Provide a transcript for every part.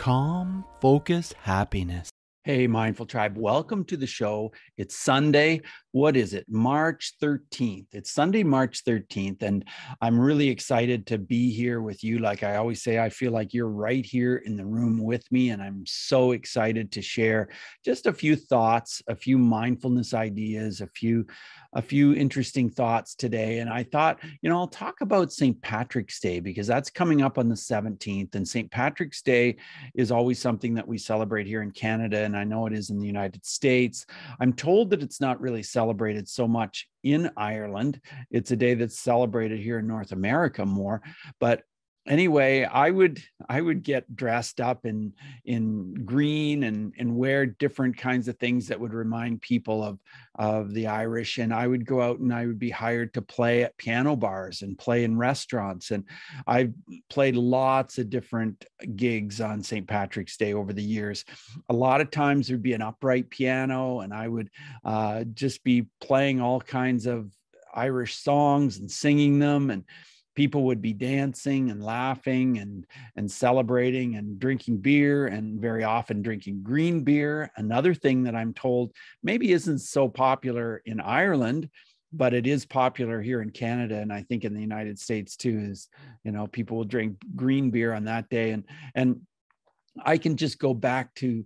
Calm, focus, happiness. Hey, Mindful Tribe, welcome to the show. It's Sunday. What is it? March 13th. It's Sunday, March 13th. And I'm really excited to be here with you. Like I always say, I feel like you're right here in the room with me. And I'm so excited to share just a few thoughts, a few mindfulness ideas, a few interesting thoughts today. And I thought, I'll talk about St. Patrick's Day because that's coming up on the 17th. And St. Patrick's Day is always something that we celebrate here in Canada. And I know it is in the United States. I'm told that it's not really celebrated so much in Ireland. It's a day that's celebrated here in North America more. But anyway, I would get dressed up in green and wear different kinds of things that would remind people of the Irish. And I would go out and I would be hired to play at piano bars and play in restaurants. And I played lots of different gigs on St. Patrick's Day over the years. A lot of times there'd be an upright piano, and I would just be playing all kinds of Irish songs and singing them, and people would be dancing and laughing and celebrating and drinking beer, and very often drinking green beer. Another thing that I'm told maybe isn't so popular in Ireland, but it is popular here in Canada, and I think in the United States too, is, people will drink green beer on that day. And I can just go back to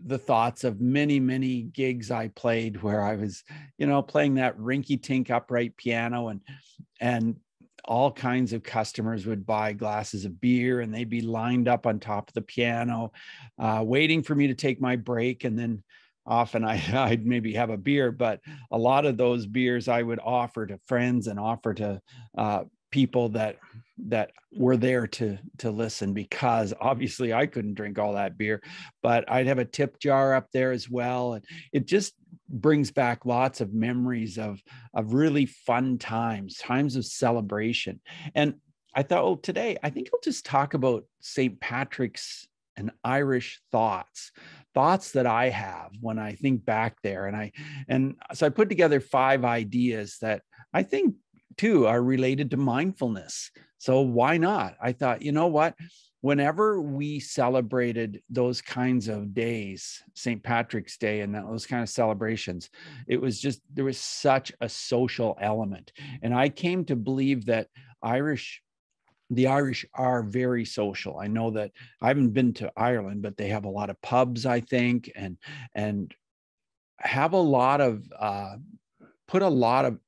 the thoughts of many gigs I played where I was, playing that rinky-tink upright piano, and all kinds of customers would buy glasses of beer, and they'd be lined up on top of the piano, waiting for me to take my break. And then often I'd maybe have a beer, but a lot of those beers I would offer to friends and offer to people that were there to listen, because obviously I couldn't drink all that beer, but I'd have a tip jar up there as well. And it just brings back lots of memories of really fun times of celebration. And I thought, today I think I'll just talk about St. Patrick's and Irish thoughts that I have when I think back there. And so I put together 5 ideas that I think too are related to mindfulness. So why not? I thought, you know what? Whenever we celebrated those kinds of days, St. Patrick's Day and those kind of celebrations, there was such a social element. And I came to believe that the Irish are very social. I know that I haven't been to Ireland, but they have a lot of pubs, I think, and have a lot of, put a lot of,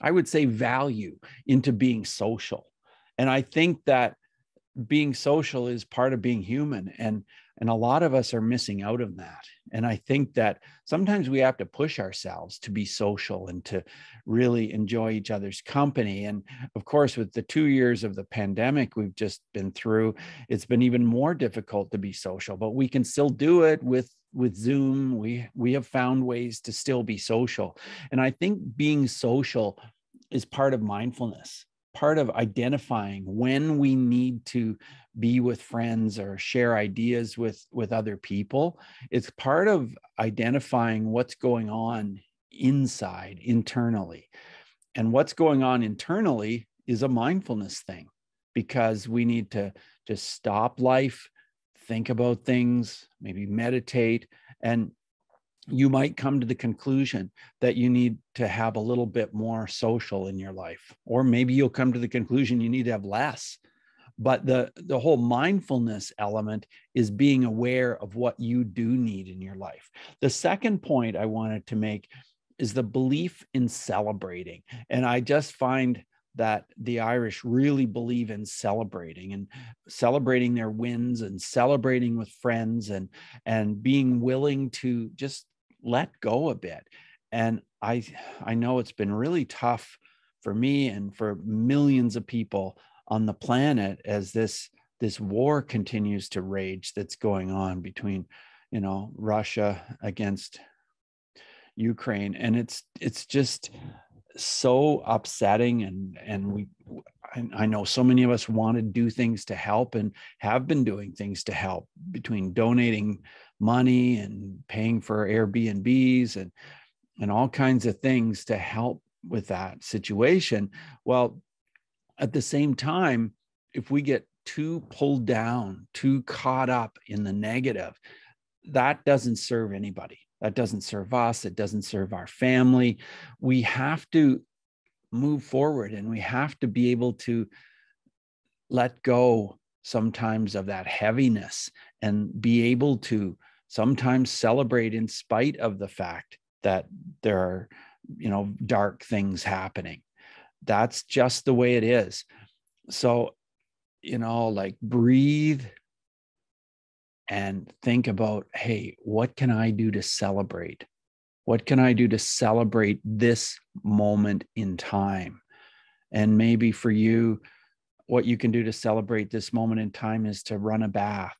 I would say, value into being social. And I think that being social is part of being human. And a lot of us are missing out on that. And I think that sometimes we have to push ourselves to be social and to really enjoy each other's company. And of course, with the 2 years of the pandemic we've just been through, it's been even more difficult to be social, but we can still do it with Zoom. We have found ways to still be social. And I think being social is part of mindfulness, part of identifying when we need to be with friends or share ideas with other people. It's part of identifying what's going on internally. And what's going on internally is a mindfulness thing, because we need to just stop life, think about things, maybe meditate, and you might come to the conclusion that you need to have a little bit more social in your life, or maybe you'll come to the conclusion you need to have less. But the whole mindfulness element is being aware of what you do need in your life. The second point I wanted to make is the belief in celebrating. And I just find that the Irish really believe in celebrating their wins and celebrating with friends and being willing to just let go a bit. And I know it's been really tough for me and for millions of people on the planet as this war continues to rage that's going on between, Russia against Ukraine. And it's just so upsetting. And I know so many of us want to do things to help and have been doing things to help, between donating money and paying for Airbnbs and all kinds of things to help with that situation. Well, at the same time, if we get too pulled down, too caught up in the negative, that doesn't serve anybody. That doesn't serve us. It doesn't serve our family. We have to move forward, and we have to be able to let go sometimes of that heaviness and be able to sometimes celebrate in spite of the fact that there are, dark things happening. That's just the way it is. So, like, breathe and think about, hey, what can I do to celebrate? What can I do to celebrate this moment in time? And maybe for you, what you can do to celebrate this moment in time is to run a bath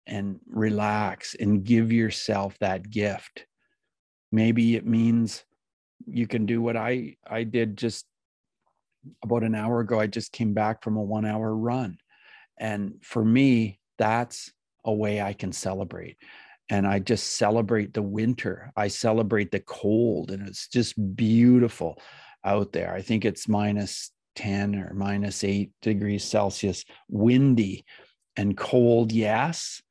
and relax and give yourself that gift. Maybe it means you can do what I did just about an hour ago. I just came back from a 1-hour run. And for me, that's a way I can celebrate. And I just celebrate the winter. I celebrate the cold, and it's just beautiful out there. I think it's -10 or -8 degrees Celsius, windy and cold, yes,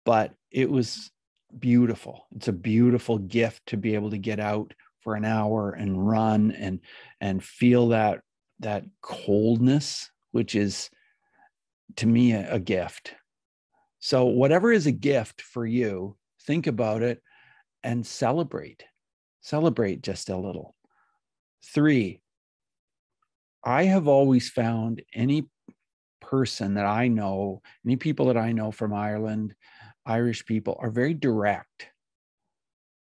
but it was beautiful. It's a beautiful gift to be able to get out for an hour and run and feel that coldness, which is, to me, a gift. So whatever is a gift for you, think about it and celebrate. Celebrate just a little. 3, I have always found any person that I know, any people that I know from Ireland, Irish people, are very direct,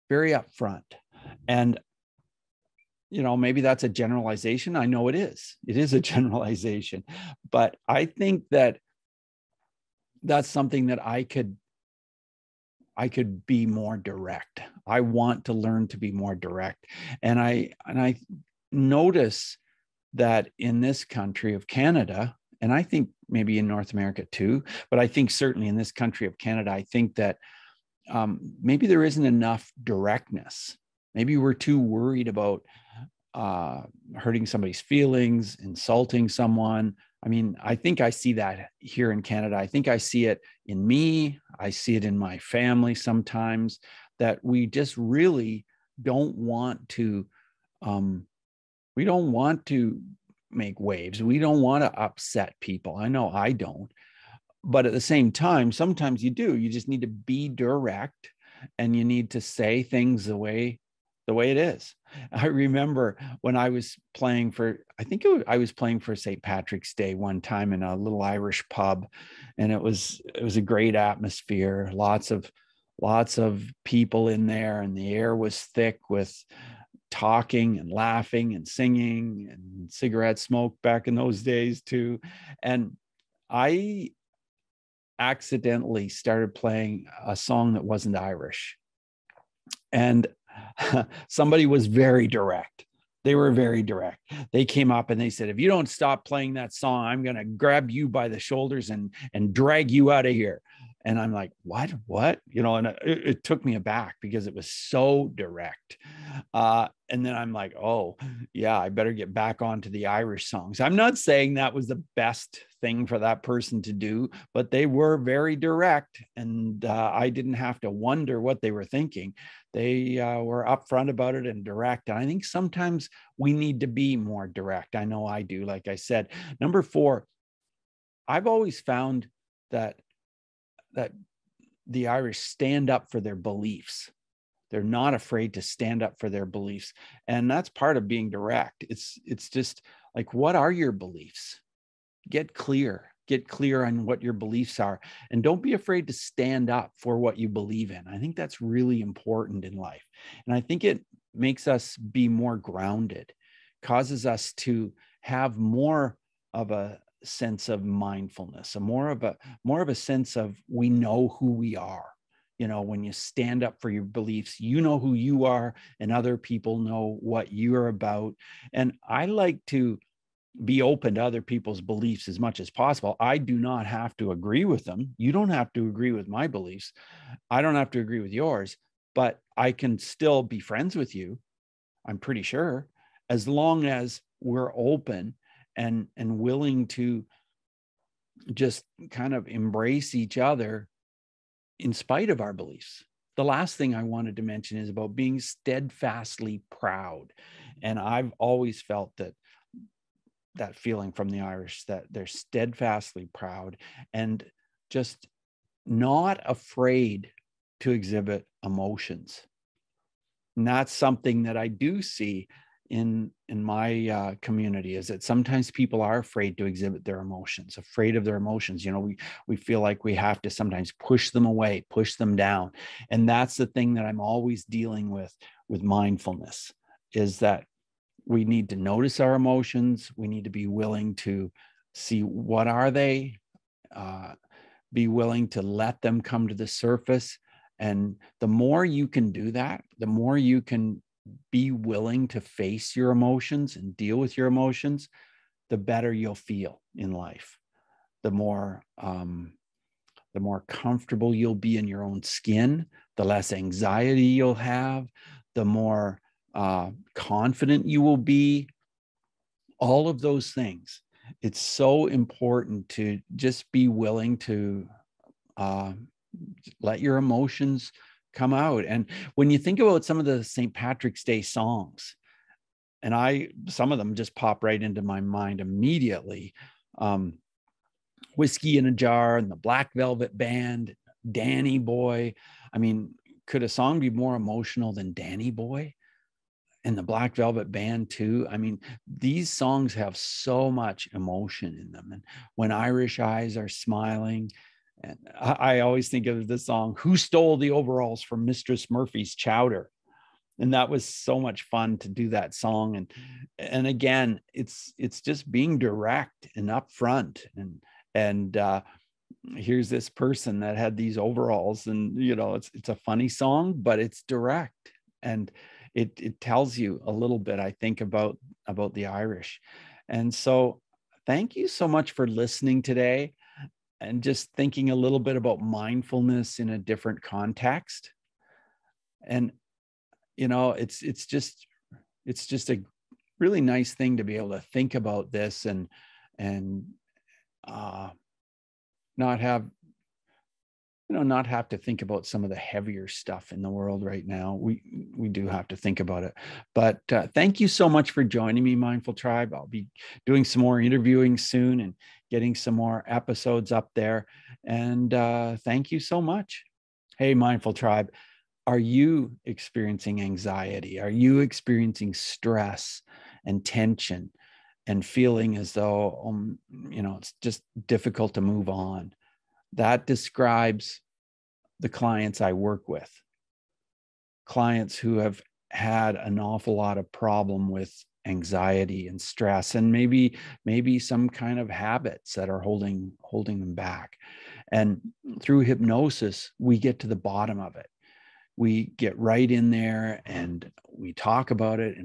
very upfront. And, maybe that's a generalization. I know it is. It is a generalization. But I think that that's something that I could be more direct. I want to learn to be more direct. And I notice that in this country of Canada, and I think maybe in North America too, but I think certainly in this country of Canada, I think that maybe there isn't enough directness. Maybe we're too worried about hurting somebody's feelings, insulting someone. I mean, I think I see that here in Canada. I think I see it in me. I see it in my family sometimes, that we just really don't want to, we don't want to make waves. We don't want to upset people. I know I don't. But at the same time, sometimes you do. You just need to be direct, and you need to say things the way it is. I remember when I was playing for, I was playing for St. Patrick's Day one time in a little Irish pub, and it was a great atmosphere. Lots of people in there, and the air was thick with talking and laughing and singing and cigarette smoke back in those days too. And I accidentally started playing a song that wasn't Irish. And somebody was very direct. They were very direct. They came up and they said, if you don't stop playing that song, I'm going to grab you by the shoulders and drag you out of here. And I'm like, what? And it took me aback because it was so direct. And then I'm like, oh, yeah, I better get back onto the Irish songs. I'm not saying that was the best thing for that person to do, but they were very direct, and I didn't have to wonder what they were thinking. They were upfront about it and direct. And I think sometimes we need to be more direct. I know I do, like I said. Number 4, I've always found that the Irish stand up for their beliefs. They're not afraid to stand up for their beliefs. And that's part of being direct. It's just like, what are your beliefs? Get clear on what your beliefs are, and don't be afraid to stand up for what you believe in. I think that's really important in life. And I think it makes us be more grounded, causes us to have more of a sense of mindfulness, more of a sense of, we know who we are. When you stand up for your beliefs, you know who you are, and other people know what you're about. And I like to be open to other people's beliefs as much as possible. I do not have to agree with them. You don't have to agree with my beliefs. I don't have to agree with yours, but I can still be friends with you, I'm pretty sure, as long as we're open and willing to just kind of embrace each other in spite of our beliefs. The last thing I wanted to mention is about being steadfastly proud. And I've always felt that feeling from the Irish, that they're steadfastly proud and just not afraid to exhibit emotions. And that's something that I do see in my community, is that sometimes people are afraid to exhibit their emotions, afraid of their emotions. We feel like we have to sometimes push them away, push them down. And that's the thing that I'm always dealing with mindfulness, is that we need to notice our emotions. We need to be willing to see what are they, be willing to let them come to the surface. And the more you can do that, the more you can be willing to face your emotions and deal with your emotions, the better you'll feel in life. The more comfortable you'll be in your own skin, the less anxiety you'll have, the more confident you will be. All of those things. It's so important to just be willing to let your emotions come out. And when you think about some of the St. Patrick's Day songs, and some of them just pop right into my mind immediately. Whiskey in a Jar and the Black Velvet Band, Danny Boy. I mean, could a song be more emotional than Danny Boy? And the Black Velvet Band too. I mean, these songs have so much emotion in them. And When Irish Eyes Are Smiling. And I always think of the song, Who Stole the Overalls from Mistress Murphy's Chowder? And that was so much fun to do that song. And again, it's just being direct and upfront. And here's this person that had these overalls, and it's a funny song, but it's direct. And it tells you a little bit, I think, about the Irish. And so thank you so much for listening today and just thinking a little bit about mindfulness in a different context. And it's just a really nice thing to be able to think about this and not have to think about some of the heavier stuff in the world right now. We do have to think about it. But thank you so much for joining me, Mindful Tribe. I'll be doing some more interviewing soon and getting some more episodes up there. And thank you so much. Hey, Mindful Tribe, are you experiencing anxiety? Are you experiencing stress and tension and feeling as though, it's just difficult to move on? That describes the clients I work with. Clients who have had an awful lot of problem with anxiety and stress, and maybe some kind of habits that are holding them back. And through hypnosis, we get to the bottom of it. We get right in there and we talk about it.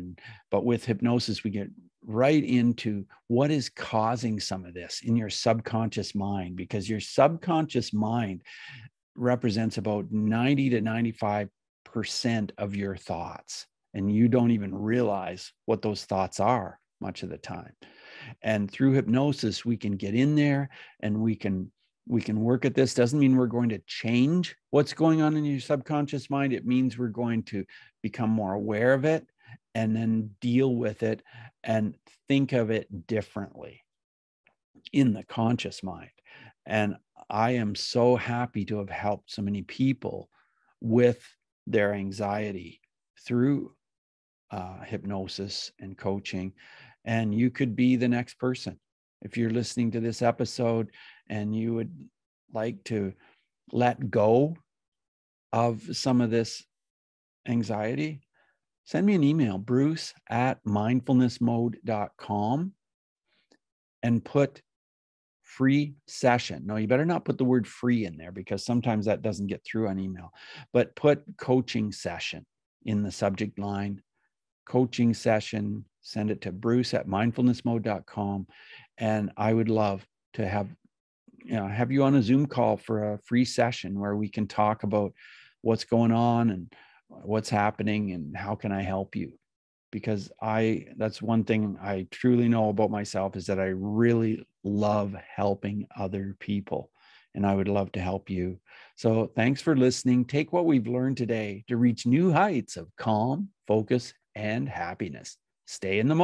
But with hypnosis, we get right into what is causing some of this in your subconscious mind, because your subconscious mind represents about 90 to 95% of your thoughts. And you don't even realize what those thoughts are much of the time. And through hypnosis, we can get in there and we can work at this. Doesn't mean we're going to change what's going on in your subconscious mind. It means we're going to become more aware of it and then deal with it and think of it differently in the conscious mind. And I am so happy to have helped so many people with their anxiety through hypnosis and coaching. And you could be the next person. If you're listening to this episode and you would like to let go of some of this anxiety, send me an email, bruce@mindfulnessmode.com, and put free session. No, you better not put the word free in there, because sometimes that doesn't get through on email, but put coaching session in the subject line, coaching session, send it to bruce@mindfulnessmode.com. And I would love to have you on a Zoom call for a free session where we can talk about what's going on and what's happening and how can I help you. because that's one thing I truly know about myself, is that I really love helping other people, and I would love to help you. So thanks for listening. Take what we've learned today to reach new heights of calm, focus, and happiness. Stay in the moment.